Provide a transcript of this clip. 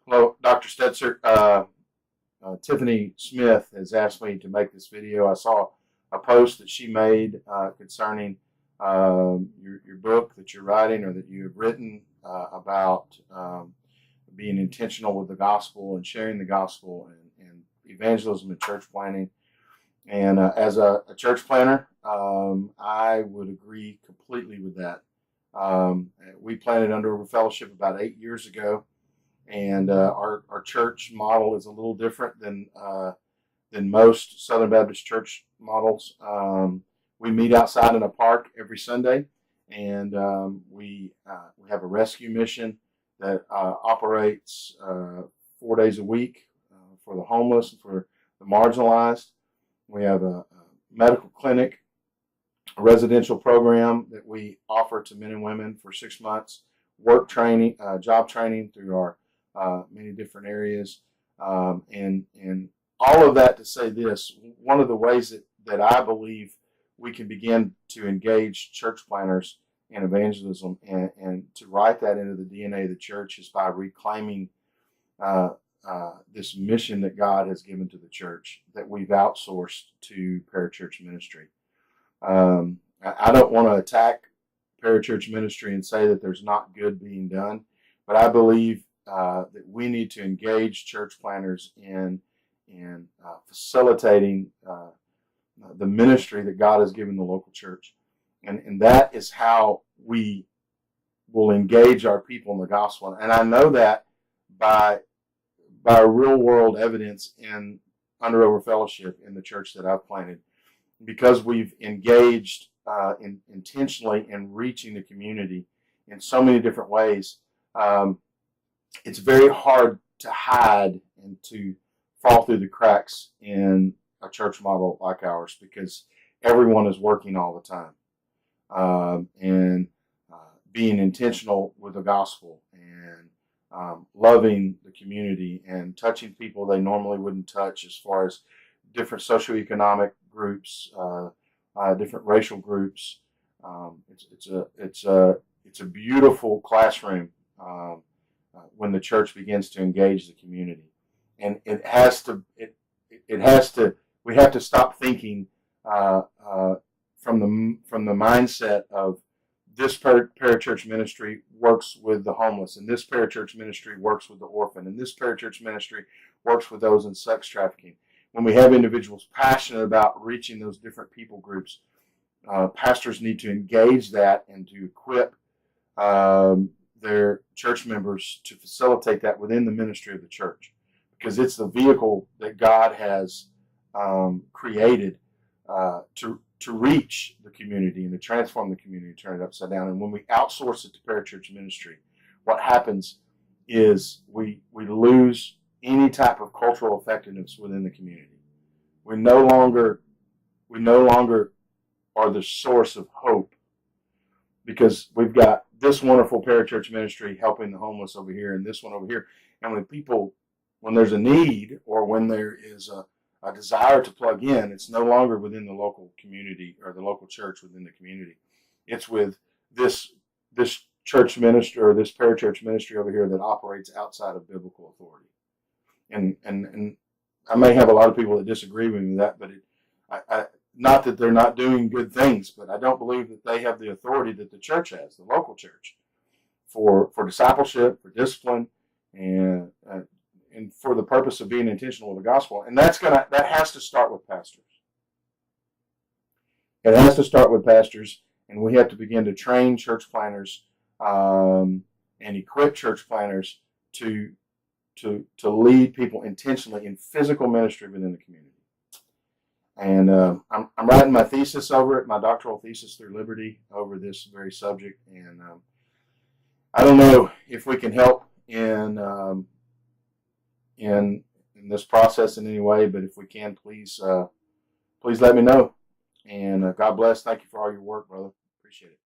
Hello, Dr. Stetzer. Tiffany Smith has asked me to make this video. I saw a post that she made concerning your book that you're writing or that you have written about being intentional with the gospel and sharing the gospel and evangelism and church planting. And as a church planter, I would agree completely with that. We planted Under Over Fellowship about 8 years ago. And our church model is a little different than most Southern Baptist church models. We meet outside in a park every Sunday, and we have a rescue mission that operates 4 days a week for the homeless and for the marginalized. We have a medical clinic, a residential program that we offer to men and women for 6 months, work training, job training through our many different areas, and all of that to say this: one of the ways that I believe we can begin to engage church planners in evangelism and to write that into the DNA of the church is by reclaiming this mission that God has given to the church that we've outsourced to parachurch ministry. I don't want to attack parachurch ministry and say that there's not good being done, but I believe that we need to engage church planners in facilitating the ministry that God has given the local church. And that is how we will engage our people in the gospel. And I know that by real world evidence in Under Over Fellowship in the church that I've planted, because we've engaged intentionally in reaching the community in so many different ways. It's very hard to hide and to fall through the cracks in a church model like ours because everyone is working all the time, and being intentional with the gospel and loving the community and touching people they normally wouldn't touch, as far as different socioeconomic groups, different racial groups. It's a beautiful classroom when the church begins to engage the community, and we have to stop thinking from the mindset of this parachurch ministry works with the homeless, and this parachurch ministry works with the orphan, and this parachurch ministry works with those in sex trafficking. When we have individuals passionate about reaching those different people groups, pastors need to engage that and to equip their church members to facilitate that within the ministry of the church, because it's the vehicle that God has created to reach the community and to transform the community, turn it upside down. And when we outsource it to parachurch ministry, what happens is we lose any type of cultural effectiveness within the community. We no longer are the source of hope, because we've got this wonderful parachurch ministry helping the homeless over here and this one over here. And when there's a need or when there is a desire to plug in, it's no longer within the local community or the local church within the community. It's with this church ministry or this parachurch ministry over here that operates outside of biblical authority. And I may have a lot of people that disagree with me with that, but not that they're not doing good things, but I don't believe that they have the authority that the church has, the local church, for discipleship, for discipline, and for the purpose of being intentional with the gospel. And that has to start with pastors. It has to start with pastors, and we have to begin to train church planners and equip church planners to lead people intentionally in physical ministry within the community. And I'm writing my thesis over it, my doctoral thesis through Liberty, over this very subject. And I don't know if we can help in this process in any way, but if we can, please let me know. And God bless. Thank you for all your work, brother. Appreciate it.